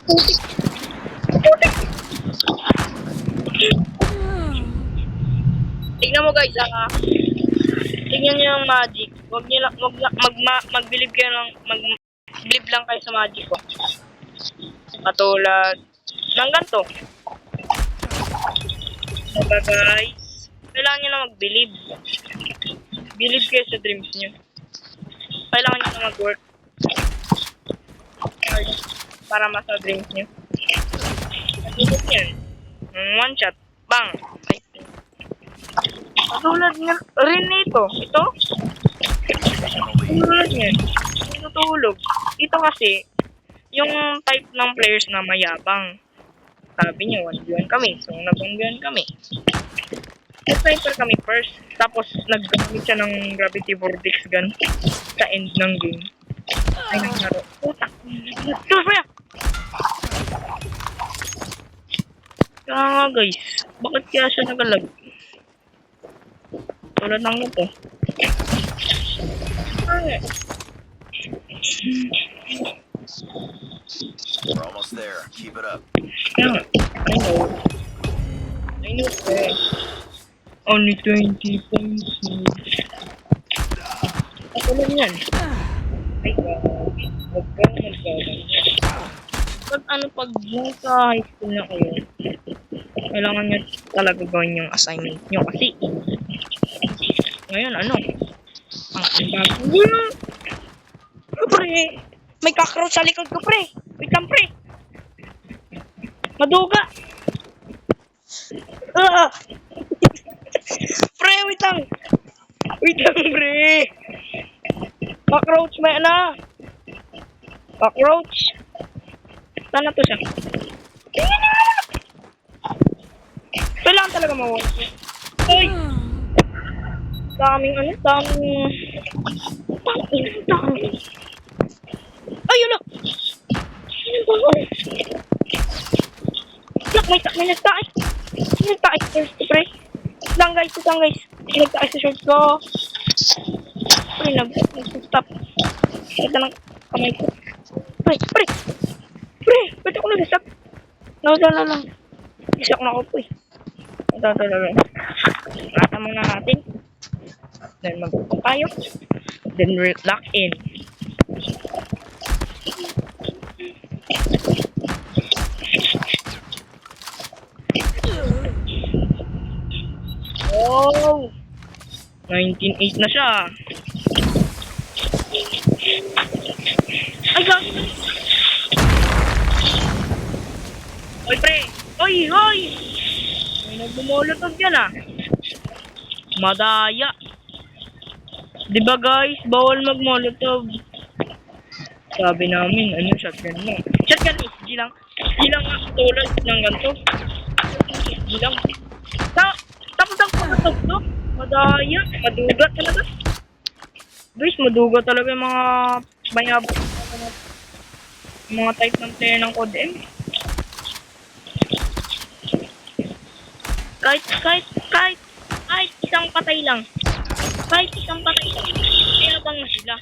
Putik! Putik! Tignan mo guys, tignan nyo yung magic. Huwag nyo lang, mag-believe kayo lang, mag-believe lang kayo sa magic ko. Katulad ng ganito. Diba guys? Kailangan nyo lang mag-believe. Believe kayo sa dreams nyo. Kailangan nyo na mag-work para masa dreams nyo. Katulad yan. One shot. Bang! Ay. Katulad nga rin ito. Ito? Katulad yan. Tutulog. Ito kasi, yung type ng players na mayabang. Sabi niyo, 1v1 kami. So, nag-1v1 kami. Sniper kami first. Tapos, naggamit siya ng gravity vortex gun sa end ng game. Ay, nangyaro. Putak! Tulos mo yan! Kaya nga guys, bakit kaya siya nagalag? Tulad ng ito. Ay. We're almost there. Keep it up. Yeah, I know. I know, eh. Only 20 points. Ako lang yan. Ay, huwag ka magkagan. Pag nasa high school na kayo, kailangan nyo talaga gawin yung assignment nyo kasi ngayon, ano? Ang bago. Pre! May cockroach sa likod ko, pre! Wait lang, pre! Maduga! Ah! Pre, wait lang! Wait lang, pre! Cockroach, may ana! Cockroach! Saan na to siya? Kailangan talaga mawala. Ay! Daming ano, daming... Dami. Ay, yun na! Ano ba? Yak, may nagtaas. May nagtaas first, pre. Wait lang guys. May nagtaas sa short ko. Pre, nag-stop. Ito lang kamay ko. Pre! Ba't ako nag-stop? Nawala lang. Isak na ako po eh. Ito. Lata muna natin. Then mag-upong tayo. Then lock in. Oh! 19.8 na siya. Ay, gagi na. Oy, pre! Oy! May nagbumolotog yan ah. Madaya. Diba guys, bawal mag-molotov. Sabi namin, ano, shotgun mo. Shotgun SG lang. SG lang nga, tulad ng ganito. SG lang. Tapos ang molotov to. Madaya. Maduga talaga. Guys, maduga talaga yung mga bayabang. Mga type ng player ng Code M. Kahit isang patay lang. Mayabang na sila.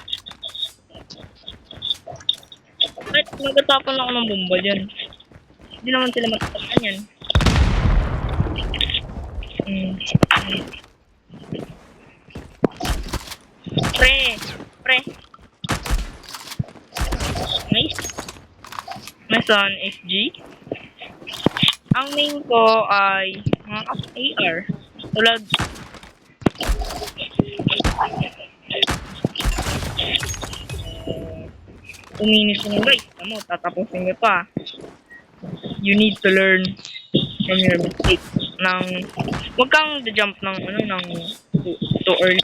Kahit nagtatapon lang ako ng bomba dyan. Hindi naman sila matatakan yan. Pre. Nice. Mason SG. Ang main ko ay mga AR. Tulad uminis mo guys. Tamo, tatapusin ko pa. You need to learn from your mistakes. Huwag kang jump ng too early.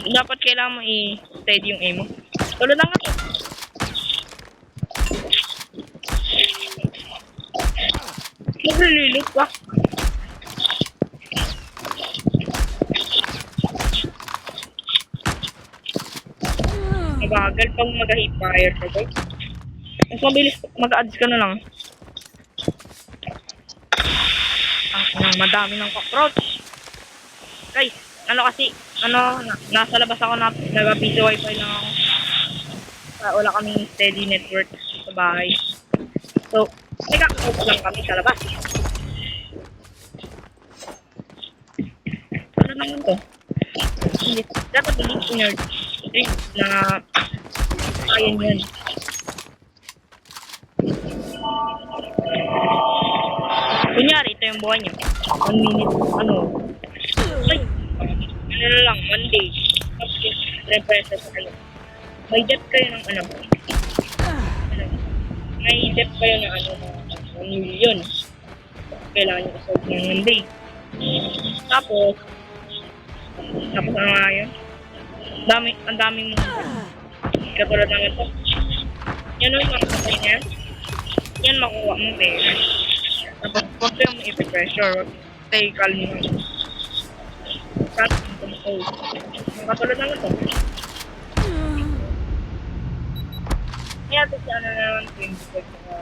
Dapat kailangan mo i-steady yung aim mo. Tulad lang ako. Maglililot ka. Mabagal pag mag-hipfire ka guys. Mas mabilis mag-adds ka na lang. Ang madami ng cockroach. Guys, nasa labas ako na nag-PC wifi lang ako. Wala kaming steady network. Pag bahay. So, nagkakausap lang kami sa labas. Ano naman to? Dapat hindi inner drink na ayun yun. Kunyari, ito yung buhay niya. 1 minute, ay, ano lang, 1 day. Tapos yung represa sa kayo. May debt kayo ng may debt kayo ng 1 million. Kailangan nyo kasolve ng 1 day. Tapos ano nga yun? Ang daming katulad ng ito. Yan yung mga kapay na yan. Yan makuha mo pera. Tapos huwag kayong i-pressure. Stay calm lang. Tapos compose. Katulad ng ito. Kaya ito si ano naman 25 na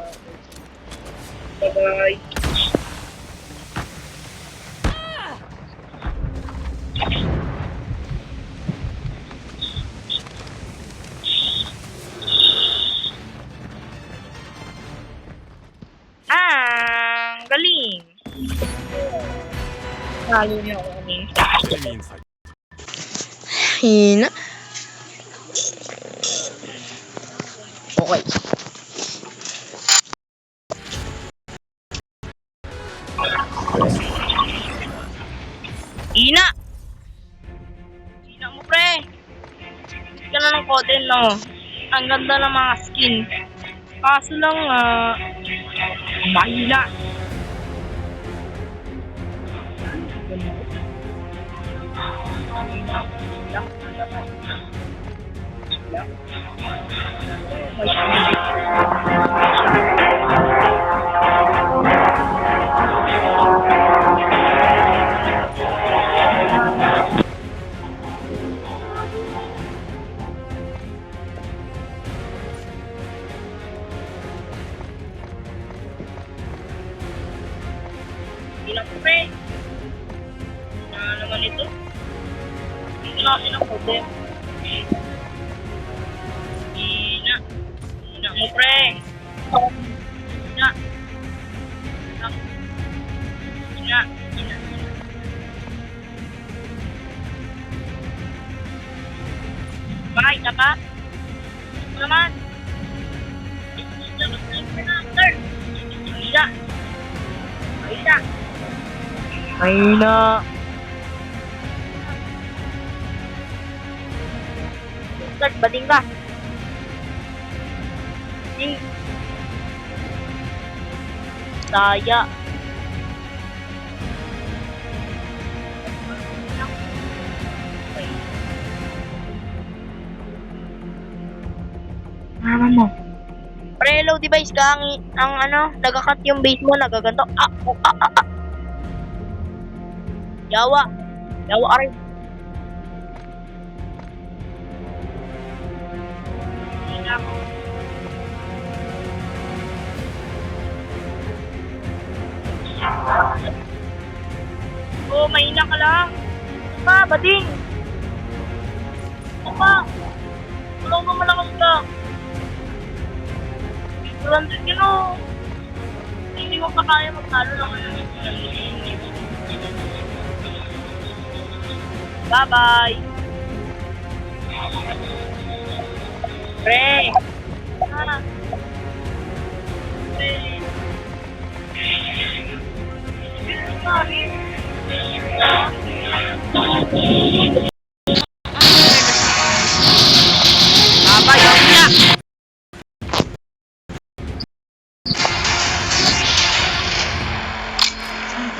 bye-bye. Galing. Lalo na ako kanina. Hina. Okay. Ina! Ina mo, pre! Hindi ka na ng koden, no? Ang ganda ng mga skin. Kaso lang, mahina. Ilang pre? Na naman ito? Hindi na kasi ng problem. Ina mo pre. Ina. Bakit ka ba? Ito naman. Mahina. Start, bading ka. Saya. Mama mo. Preload device ka, ang nagakat yung base mo, nagaganto. Yawa ka rin. Oh, mahina ka lang. Pa, bading. Pa, tulong mo malakas ka. 200 yun o. Hindi mo pa kaya magtalo lang. Bye-bye. Pre. Bye-bye, niya.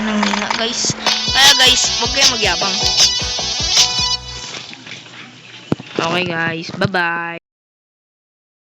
Nanghina guys. Kaya guys, huwag kayong magyabang. Okay guys, bye-bye.